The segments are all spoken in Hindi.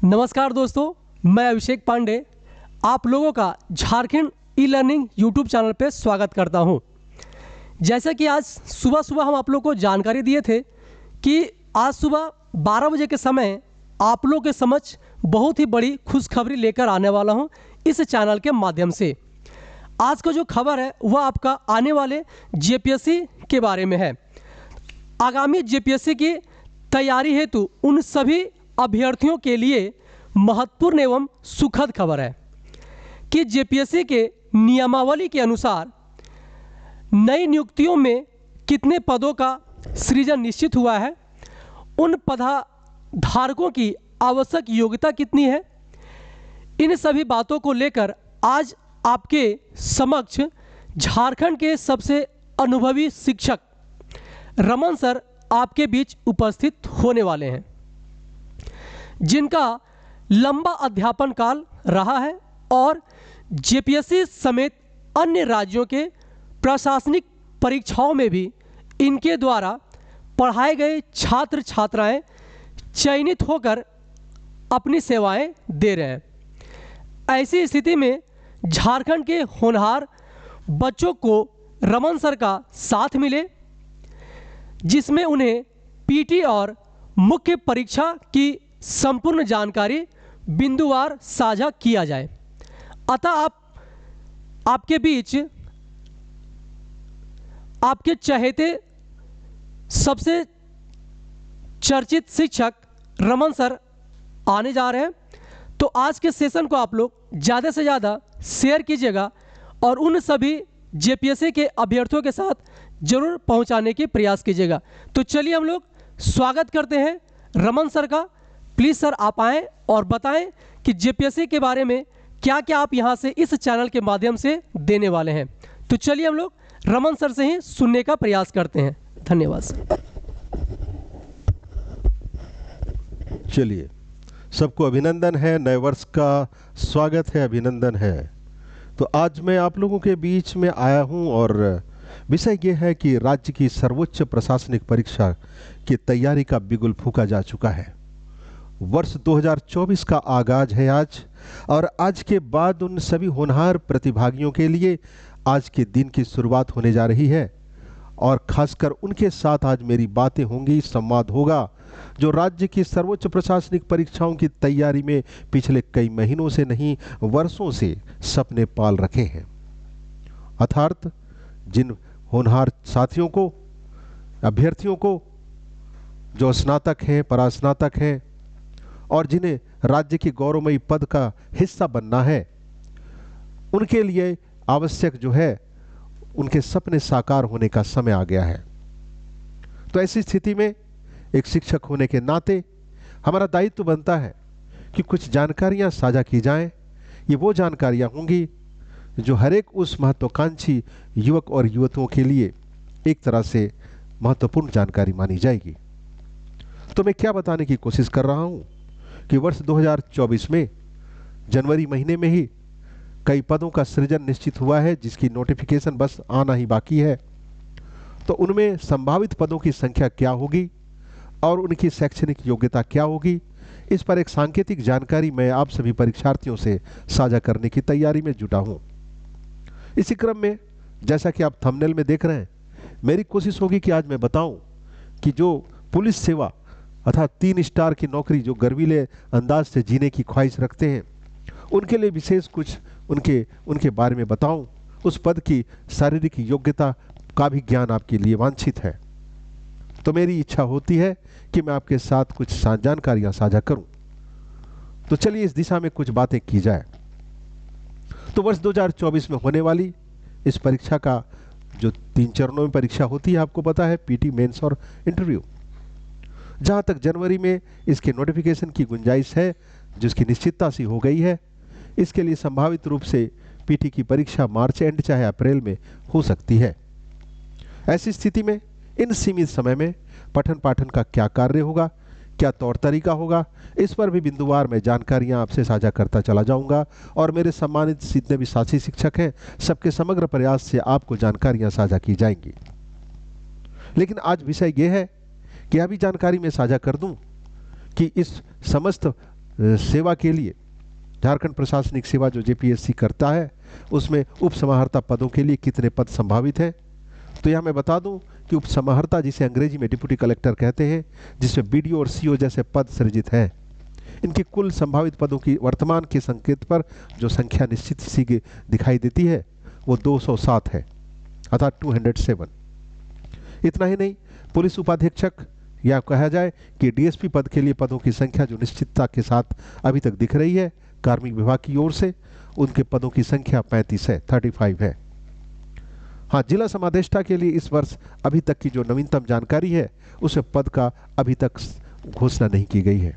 नमस्कार दोस्तों, मैं अभिषेक पांडे आप लोगों का Jharkhand e learning YouTube channel पे स्वागत करता हूं। जैसा कि आज सुबह सुबह हम आप लोगों को जानकारी दिए थे कि आज सुबह 12 बजे के समय आप लोगों के समक्ष बहुत ही बड़ी खुशखबरी लेकर आने वाला हूं इस चैनल के माध्यम से। आज का जो खबर है वह आपका आने वाले जेपीएससी के बारे में है। आगामी जेपीएससी की तैयारी हेतु उन सभी अभ्यर्थियों के लिए महत्वपूर्ण एवं सुखद खबर है कि जेपीएससी के नियमावली के अनुसार नई नियुक्तियों में कितने पदों का सृजन निश्चित हुआ है, उन पदधारकों की आवश्यक योग्यता कितनी है, इन सभी बातों को लेकर आज आपके समक्ष झारखंड के सबसे अनुभवी शिक्षक रमन सर आपके बीच उपस्थित होने वाले हैं, जिनका लंबा अध्यापन काल रहा है और जेपीएससी समेत अन्य राज्यों के प्रशासनिक परीक्षाओं में भी इनके द्वारा पढ़ाए गए छात्र छात्राएं चयनित होकर अपनी सेवाएं दे रहे हैं। ऐसी स्थिति में झारखंड के होनहार बच्चों को रमन सर का साथ मिले, जिसमें उन्हें पीटी और मुख्य परीक्षा की संपूर्ण जानकारी बिंदुवार साझा किया जाए। अतः आपके बीच आपके चहेते सबसे चर्चित शिक्षक रमन सर आने जा रहे हैं। तो आज के सेशन को आप लोग ज़्यादा से ज़्यादा शेयर कीजिएगा और उन सभी जेपीएससी के अभ्यर्थियों के साथ जरूर पहुंचाने की प्रयास कीजिएगा। तो चलिए हम लोग स्वागत करते हैं रमन सर का। प्लीज़ सर आप आएँ और बताएं कि जेपीएससी के बारे में क्या क्या आप यहां से इस चैनल के माध्यम से देने वाले हैं। तो चलिए हम लोग रमन सर से ही सुनने का प्रयास करते हैं। धन्यवाद सर। चलिए, सबको अभिनंदन है, नए वर्ष का स्वागत है, अभिनंदन है। तो आज मैं आप लोगों के बीच में आया हूं और विषय ये है कि राज्य की सर्वोच्च प्रशासनिक परीक्षा की तैयारी का बिगुल फूंका जा चुका है। वर्ष 2024 का आगाज है आज, और आज के बाद उन सभी होनहार प्रतिभागियों के लिए आज के दिन की शुरुआत होने जा रही है। और खासकर उनके साथ आज मेरी बातें होंगी, संवाद होगा, जो राज्य की सर्वोच्च प्रशासनिक परीक्षाओं की तैयारी में पिछले कई महीनों से नहीं वर्षों से सपने पाल रखे हैं। अर्थात जिन होनहार साथियों को, अभ्यर्थियों को जो स्नातक हैं, परास्नातक हैं और जिन्हें राज्य की गौरवमयी पद का हिस्सा बनना है, उनके लिए आवश्यक जो है उनके सपने साकार होने का समय आ गया है। तो ऐसी स्थिति में एक शिक्षक होने के नाते हमारा दायित्व बनता है कि कुछ जानकारियां साझा की जाएं। ये वो जानकारियां होंगी जो हर एक उस महत्वाकांक्षी युवक और युवतियों के लिए एक तरह से महत्वपूर्ण जानकारी मानी जाएगी। तो मैं क्या बताने की कोशिश कर रहा हूं कि वर्ष 2024 में जनवरी महीने में ही कई पदों का सृजन निश्चित हुआ है, जिसकी नोटिफिकेशन बस आना ही बाकी है। तो उनमें संभावित पदों की संख्या क्या होगी और उनकी शैक्षणिक योग्यता क्या होगी, इस पर एक सांकेतिक जानकारी मैं आप सभी परीक्षार्थियों से साझा करने की तैयारी में जुटा हूं। इसी क्रम में जैसा कि आप थंबनेल में देख रहे हैं, मेरी कोशिश होगी कि आज मैं बताऊं कि जो पुलिस सेवा अर्थात 3 स्टार की नौकरी जो गर्वीले अंदाज से जीने की ख्वाहिश रखते हैं, उनके लिए विशेष कुछ उनके बारे में बताऊं। उस पद की शारीरिक योग्यता का भी ज्ञान आपके लिए वांछित है। तो मेरी इच्छा होती है कि मैं आपके साथ कुछ जानकारियां साझा करूं। तो चलिए इस दिशा में कुछ बातें की जाए। तो वर्ष 2024 में होने वाली इस परीक्षा का जो 3 चरणों में परीक्षा होती है, आपको पता है, पीटी, मेंस और इंटरव्यू। जहां तक जनवरी में इसके नोटिफिकेशन की गुंजाइश है, जिसकी निश्चितता सी हो गई है, इसके लिए संभावित रूप से पीटी की परीक्षा मार्च एंड चाहे अप्रैल में हो सकती है। ऐसी स्थिति में इन सीमित समय में पठन पाठन का क्या कार्य होगा, क्या तौर तरीका होगा, इस पर भी बिंदुवार मैं जानकारियां आपसे साझा करता चला जाऊंगा। और मेरे सम्मानित जितने भी साथी शिक्षक हैं, सबके समग्र प्रयास से आपको जानकारियां साझा की जाएंगी। लेकिन आज विषय यह है कि अभी जानकारी मैं साझा कर दूं कि इस समस्त सेवा के लिए झारखंड प्रशासनिक सेवा जो जेपीएससी करता है उसमें उप समाहर्ता पदों के लिए कितने पद संभावित हैं। तो यह मैं बता दूं कि उप समाहर्ता जिसे अंग्रेजी में डिप्टी कलेक्टर कहते हैं, जिसमें बीडीओ और सीओ जैसे पद सृजित हैं, इनके कुल संभावित पदों की वर्तमान के संकेत पर जो संख्या निश्चित सी दिखाई देती है वो 207 है, अर्थात 207। इतना ही नहीं, पुलिस उपाधीक्षक या कहा जाए कि डीएसपी पद के लिए पदों की संख्या जो निश्चितता के साथ अभी तक दिख रही है कार्मिक विभाग की ओर से, उनके पदों की संख्या 35 है, 35 है। हाँ, जिला समादेष्टा के लिए इस वर्ष अभी तक की जो नवीनतम जानकारी है उस पद का अभी तक घोषणा नहीं की गई है।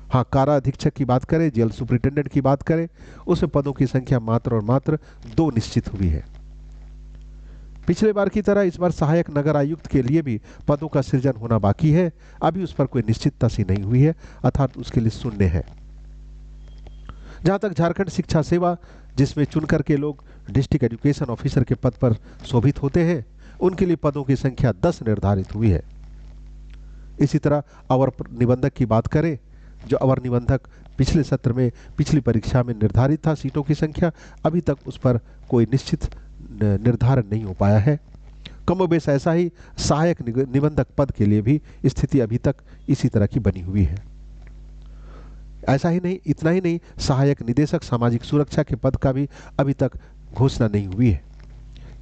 हाँ, कारा अधीक्षक की बात करें, जेल सुपरिटेंडेंट की बात करें, उस पदों की संख्या मात्र और मात्र 2 निश्चित हुई है। पिछले बार की तरह इस बार सहायक नगर आयुक्त के लिए भी पदों का सृजन होना बाकी है, अभी उस पर कोई निश्चितता सी नहीं हुई है, अर्थात उसके लिए शून्य है। जहां तक झारखंड शिक्षा सेवा, जिसमें चुनकर के लोग डिस्ट्रिक्ट एजुकेशन ऑफिसर के पद पर शोभित होते हैं, उनके लिए पदों की संख्या 10 निर्धारित हुई है। इसी तरह अवर निबंधक की बात करें, जो अवर निबंधक पिछले सत्र में पिछली परीक्षा में निर्धारित था सीटों की संख्या, अभी तक उस पर कोई निश्चित निर्धारण नहीं हो पाया है। कमोबेश ऐसा ही सहायक निबंधक पद के लिए भी स्थिति अभी तक इसी तरह की बनी हुई है। ऐसा ही नहीं, इतना ही नहीं, सहायक निदेशक सामाजिक सुरक्षा के पद का भी अभी तक घोषणा नहीं हुई है,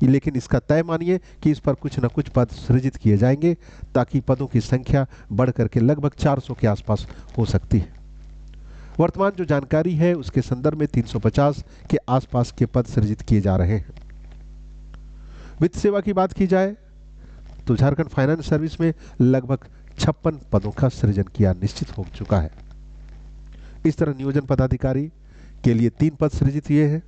लेकिन इसका तय मानिए कि इस पर कुछ न कुछ पद सृजित किए जाएंगे ताकि पदों की संख्या बढ़ करके लगभग 400 के आसपास हो सकती है। वर्तमान जो जानकारी है उसके संदर्भ में 350 के आसपास के पद सृजित किए जा रहे हैं। वित्त सेवा की बात की जाए तो झारखंड फाइनेंस सर्विस में लगभग 56 पदों का सृजन किया निश्चित हो चुका है। इस तरह नियोजन पदाधिकारी के लिए 3 पद सृजित हुए हैं।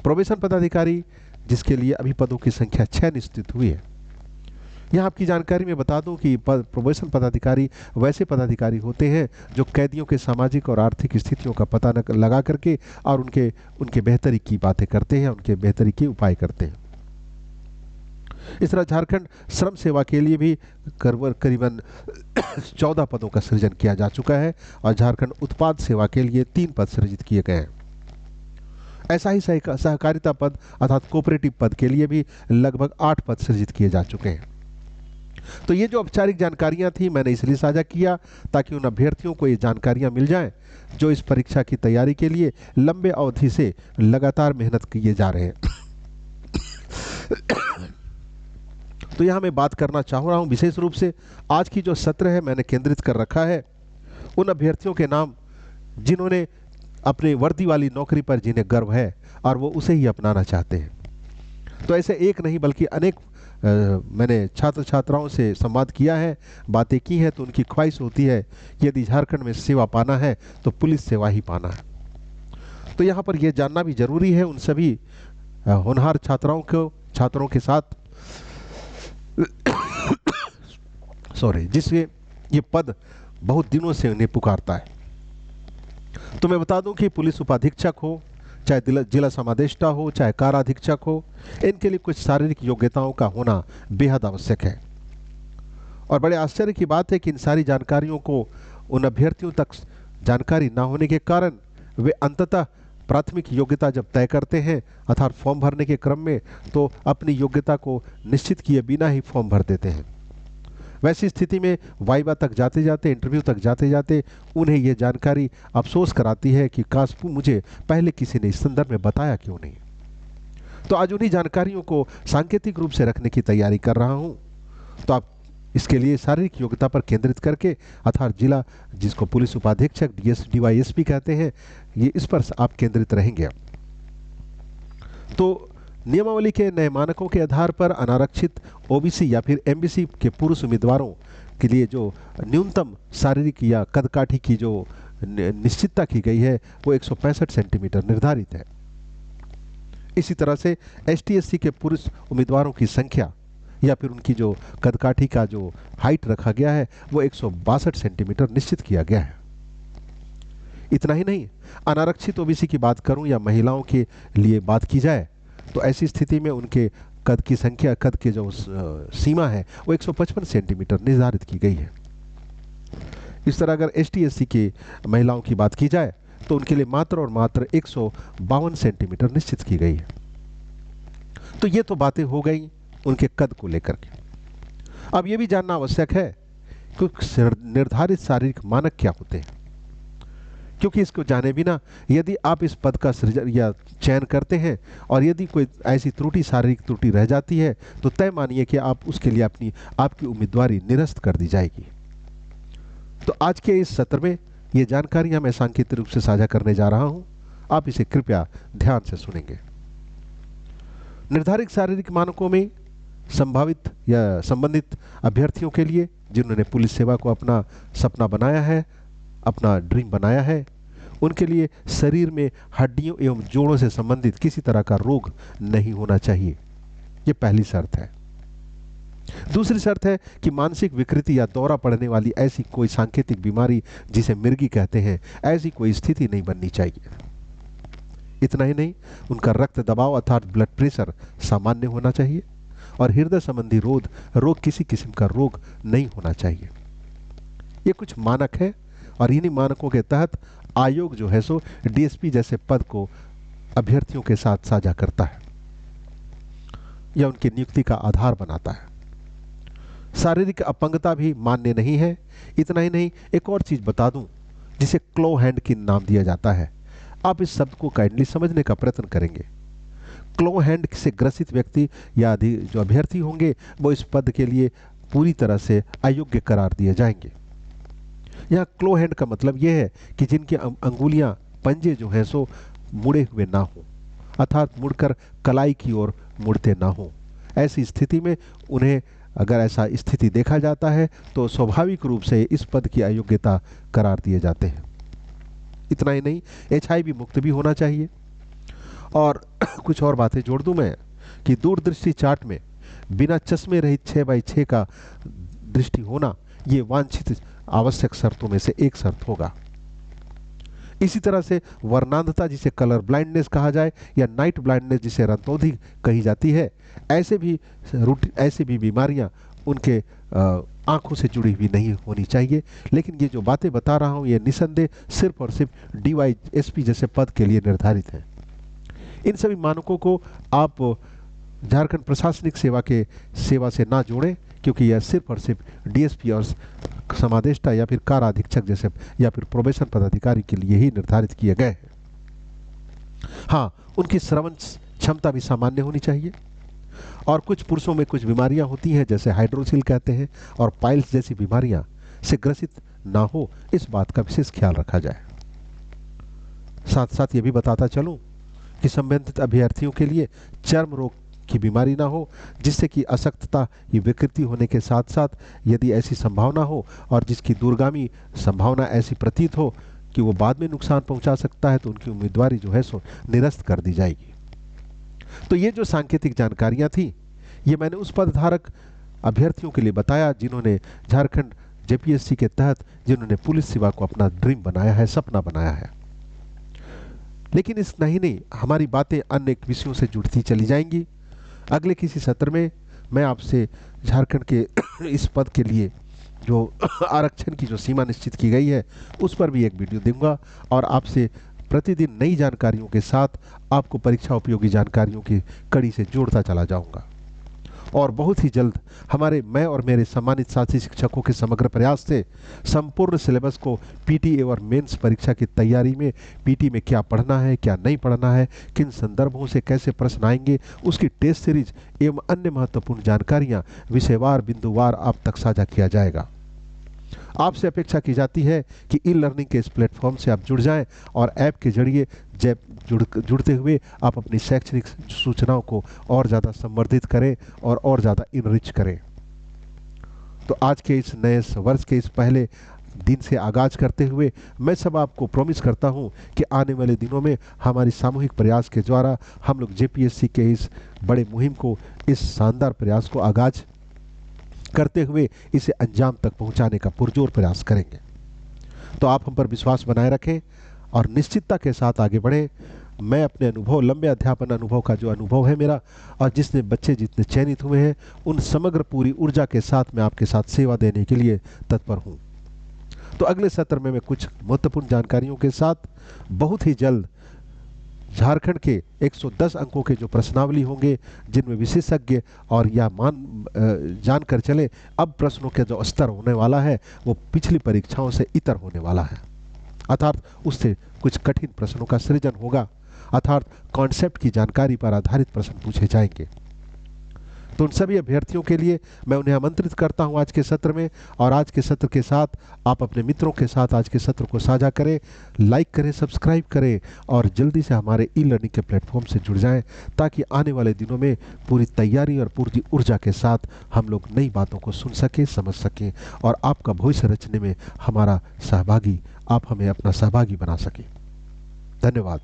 प्रोबेशन पदाधिकारी, जिसके लिए अभी पदों की संख्या 6 निश्चित हुई है। यहाँ आपकी जानकारी में बता दूं कि प्रोबेशन पदाधिकारी वैसे पदाधिकारी होते हैं जो कैदियों के सामाजिक और आर्थिक स्थितियों का पता लगा करके और उनके बेहतरी की बातें करते हैं, उनके बेहतरी के उपाय करते हैं। इस तरह झारखंड श्रम सेवा के लिए भी करीबन 14 पदों का सृजन किया जा चुका है और झारखंड उत्पाद सेवा के लिए 3 पद सृजित किए गए हैं। ऐसा ही सहकारिता पद अर्थात कोऑपरेटिव पद के लिए भी लगभग 8 पद सृजित किए जा चुके हैं। तो ये जो औपचारिक जानकारियां थी मैंने इसलिए साझा किया ताकि उन अभ्यर्थियों को ये जानकारियां मिल जाएं जो इस परीक्षा की तैयारी के लिए लंबे अवधि से लगातार मेहनत किए जा रहे हैं। तो यहाँ मैं बात करना चाह रहा हूँ विशेष रूप से आज की जो सत्र है मैंने केंद्रित कर रखा है उन अभ्यर्थियों के नाम जिन्होंने अपने वर्दी वाली नौकरी पर जिन्हें गर्व है और वो उसे ही अपनाना चाहते हैं। तो ऐसे एक नहीं बल्कि अनेक मैंने छात्र छात्राओं से संवाद किया है, बातें की हैं, तो उनकी ख्वाहिश होती है यदि झारखंड में सेवा पाना है तो पुलिस सेवा ही पाना है। तो यहाँ पर यह जानना भी जरूरी है उन सभी होनहार छात्रों के साथ जिसके ये पद बहुत दिनों से उन्हें पुकारता है। तो मैं बता दूं कि पुलिस उपाधीक्षक हो, चाहे जिला समादेष्टा हो, चाहे काराधीक्षक हो, इनके लिए कुछ शारीरिक योग्यताओं का होना बेहद आवश्यक है। और बड़े आश्चर्य की बात है कि इन सारी जानकारियों को उन अभ्यर्थियों तक जानकारी ना होने के कारण वे अंततः प्राथमिक योग्यता जब तय करते हैं अर्थात फॉर्म भरने के क्रम में तो अपनी योग्यता को निश्चित किए बिना ही फॉर्म भर देते हैं। वैसी स्थिति में वाइवा तक जाते जाते, इंटरव्यू तक जाते जाते उन्हें यह जानकारी अफसोस कराती है कि काश मुझे पहले किसी ने इस संदर्भ में बताया क्यों नहीं। तो आज उन्हीं जानकारियों को सांकेतिक रूप से रखने की तैयारी कर रहा हूं। तो आप इसके लिए शारीरिक योग्यता पर केंद्रित करके अर्थात जिला जिसको पुलिस उपाधीक्षक DYSP कहते हैं, ये इस पर आप केंद्रित रहेंगे। तो नियमावली के नए मानकों के आधार पर अनारक्षित OBC या फिर MBC के पुरुष उम्मीदवारों के लिए जो न्यूनतम शारीरिक या कदकाठी की जो निश्चितता की गई है वो 165 सेंटीमीटर निर्धारित है। इसी तरह से ST/SC के पुरुष उम्मीदवारों की संख्या या फिर उनकी जो कदकाठी का जो हाइट रखा गया है वो 162 सेंटीमीटर निश्चित किया गया है। इतना ही नहीं, अनारक्षित OBC की बात करूं या महिलाओं के लिए बात की जाए तो ऐसी स्थिति में उनके कद की संख्या, कद की जो सीमा है वो 155 सेंटीमीटर निर्धारित की गई है। इस तरह अगर ST/SC की महिलाओं की बात की जाए तो उनके लिए मात्र और मात्र 152 सेंटीमीटर निश्चित की गई है। तो ये तो बातें हो गई उनके कद को लेकर के। अब ये भी जानना आवश्यक है कि निर्धारित शारीरिक मानक क्या होते हैं, क्योंकि इसको जाने बिना यदि आप इस पद का सृजन या चयन करते हैं और यदि कोई ऐसी त्रुटि, शारीरिक त्रुटि रह जाती है, तो तय मानिए कि आप उसके लिए आपकी उम्मीदवारी निरस्त कर दी जाएगी। तो आज के इस सत्र में ये जानकारियां मैं सांकेतिक रूप से साझा करने जा रहा हूं, आप इसे कृपया ध्यान से सुनेंगे। निर्धारित शारीरिक मानकों में संभावित या संबंधित अभ्यर्थियों के लिए जिन्होंने पुलिस सेवा को अपना सपना बनाया है, अपना ड्रीम बनाया है, उनके लिए शरीर में हड्डियों एवं जोड़ों से संबंधित किसी तरह का रोग नहीं होना चाहिए। यह पहली शर्त है। दूसरी शर्त है कि मानसिक विकृति या दौरा पड़ने वाली ऐसी कोई सांकेतिक बीमारी जिसे मिर्गी कहते हैं, ऐसी कोई स्थिति नहीं बननी चाहिए। इतना ही नहीं, उनका रक्त दबाव अर्थात ब्लड प्रेशर सामान्य होना चाहिए और हृदय संबंधी रोग किसी किस्म का रोग नहीं होना चाहिए। ये कुछ मानक है और इन्हीं मानकों के तहत आयोग जो है सो DSP जैसे पद को अभ्यर्थियों के साथ साझा करता है या उनकी नियुक्ति का आधार बनाता है। शारीरिक अपंगता भी मान्य नहीं है। इतना ही नहीं, एक और चीज बता दूं जिसे क्लो हैंड की नाम दिया जाता है। आप इस शब्द को काइंडली समझने का प्रयत्न करेंगे। क्लो हैंड से ग्रसित व्यक्ति या जो अभ्यर्थी होंगे वो इस पद के लिए पूरी तरह से अयोग्य करार दिए जाएंगे। यहाँ क्लो हैंड का मतलब यह है कि जिनकी अंगुलियां, पंजे जो हैं सो मुड़े हुए ना हो, अर्थात मुड़कर कलाई की ओर मुड़ते ना हो। ऐसी स्थिति में उन्हें अगर ऐसा स्थिति देखा जाता है तो स्वाभाविक रूप से इस पद की अयोग्यता करार दिए जाते हैं। इतना ही नहीं, HIV मुक्त भी होना चाहिए। और कुछ और बातें जोड़ दूं मैं कि दूरदृष्टि चार्ट में बिना चश्मे रहित 6x6 का दृष्टि होना ये वांछित आवश्यक शर्तों में से एक शर्त होगा। इसी तरह से वर्णांधता जिसे कलर ब्लाइंडनेस कहा जाए या नाइट ब्लाइंडनेस जिसे रंतौंधी कही जाती है, ऐसे भी बीमारियां उनके आंखों से जुड़ी हुई नहीं होनी चाहिए। लेकिन ये जो बातें बता रहा हूं ये निसंदेह सिर्फ और सिर्फ DYSP जैसे पद के लिए निर्धारित है। इन सभी मानकों को आप झारखंड प्रशासनिक सेवा से ना जोड़ें, क्योंकि यह सिर्फ और सिर्फ DSP और समादेष्टा या फिर कार अधीक्षक जैसे या फिर प्रोबेशन पदाधिकारी के लिए ही निर्धारित किए गए हैं। हाँ, उनकी श्रवण क्षमता भी सामान्य होनी चाहिए। और कुछ पुरुषों में कुछ बीमारियां होती हैं जैसे हाइड्रोसिल कहते हैं और पाइल्स जैसी बीमारियां से ग्रसित ना हो, इस बात का विशेष ख्याल रखा जाए। साथ साथ ये भी बताता चलूं कि संबंधित अभ्यर्थियों के लिए चर्म रोग की बीमारी ना हो, जिससे कि अशक्तता ये विकृति होने के साथ साथ यदि ऐसी संभावना हो और जिसकी दूरगामी संभावना ऐसी प्रतीत हो कि वो बाद में नुकसान पहुंचा सकता है, तो उनकी उम्मीदवारी जो है सो निरस्त कर दी जाएगी। तो ये जो सांकेतिक जानकारियां थी ये मैंने उस पदधारक अभ्यर्थियों के लिए बताया जिन्होंने झारखंड JPSC के तहत जिन्होंने पुलिस सेवा को अपना ड्रीम बनाया है, सपना बनाया है। लेकिन इस नहीं, हमारी बातें अन्य विषयों से जुड़ती चली जाएंगी। अगले किसी सत्र में मैं आपसे झारखंड के इस पद के लिए जो आरक्षण की जो सीमा निश्चित की गई है उस पर भी एक वीडियो दूंगा और आपसे प्रतिदिन नई जानकारियों के साथ आपको परीक्षा उपयोगी जानकारियों की कड़ी से जोड़ता चला जाऊंगा। और बहुत ही जल्द मैं और मेरे सम्मानित साथी शिक्षकों के समग्र प्रयास से संपूर्ण सिलेबस को PT और मेंस परीक्षा की तैयारी में PT में क्या पढ़ना है, क्या नहीं पढ़ना है, किन संदर्भों से कैसे प्रश्न आएंगे, उसकी टेस्ट सीरीज एवं अन्य महत्वपूर्ण जानकारियां विषयवार बिंदुवार आप तक साझा किया जाएगा। आपसे अपेक्षा की जाती है कि ई-लर्निंग के इस प्लेटफॉर्म से आप जुड़ जाएं और ऐप के जरिए जुड़ते हुए आप अपनी शैक्षणिक सूचनाओं को और ज़्यादा संवर्धित करें और ज़्यादा इनरिच करें। तो आज के इस नए वर्ष के इस पहले दिन से आगाज करते हुए मैं सब आपको प्रॉमिस करता हूं कि आने वाले दिनों में हमारी सामूहिक प्रयास के द्वारा हम लोग JPSC के इस बड़े मुहिम को, इस शानदार प्रयास को आगाज करते हुए इसे अंजाम तक पहुंचाने का पुरजोर प्रयास करेंगे। तो आप हम पर विश्वास बनाए रखें और निश्चितता के साथ आगे बढ़ें। मैं अपने अनुभव, लंबे अध्यापन अनुभव का जो अनुभव है मेरा, और जिसने बच्चे जितने चयनित हुए हैं, उन समग्र पूरी ऊर्जा के साथ मैं आपके साथ सेवा देने के लिए तत्पर हूं। तो अगले सत्र में मैं कुछ महत्वपूर्ण जानकारियों के साथ बहुत ही जल्द झारखंड के 110 अंकों के जो प्रश्नावली होंगे, जिनमें विशेषज्ञ और यह जानकर चले अब प्रश्नों के जो स्तर होने वाला है वो पिछली परीक्षाओं से इतर होने वाला है, अर्थात उससे कुछ कठिन प्रश्नों का सृजन होगा, अर्थात कॉन्सेप्ट की जानकारी पर आधारित प्रश्न पूछे जाएंगे। तो उन सभी अभ्यर्थियों के लिए मैं उन्हें आमंत्रित करता हूं आज के सत्र में, और आज के सत्र के साथ आप अपने मित्रों के साथ आज के सत्र को साझा करें, लाइक करें, सब्सक्राइब करें और जल्दी से हमारे ई लर्निंग के प्लेटफॉर्म से जुड़ जाएं, ताकि आने वाले दिनों में पूरी तैयारी और पूरी ऊर्जा के साथ हम लोग नई बातों को सुन सकें, समझ सकें और आपका भविष्य रचने में आप हमें अपना सहभागी बना सकें। धन्यवाद।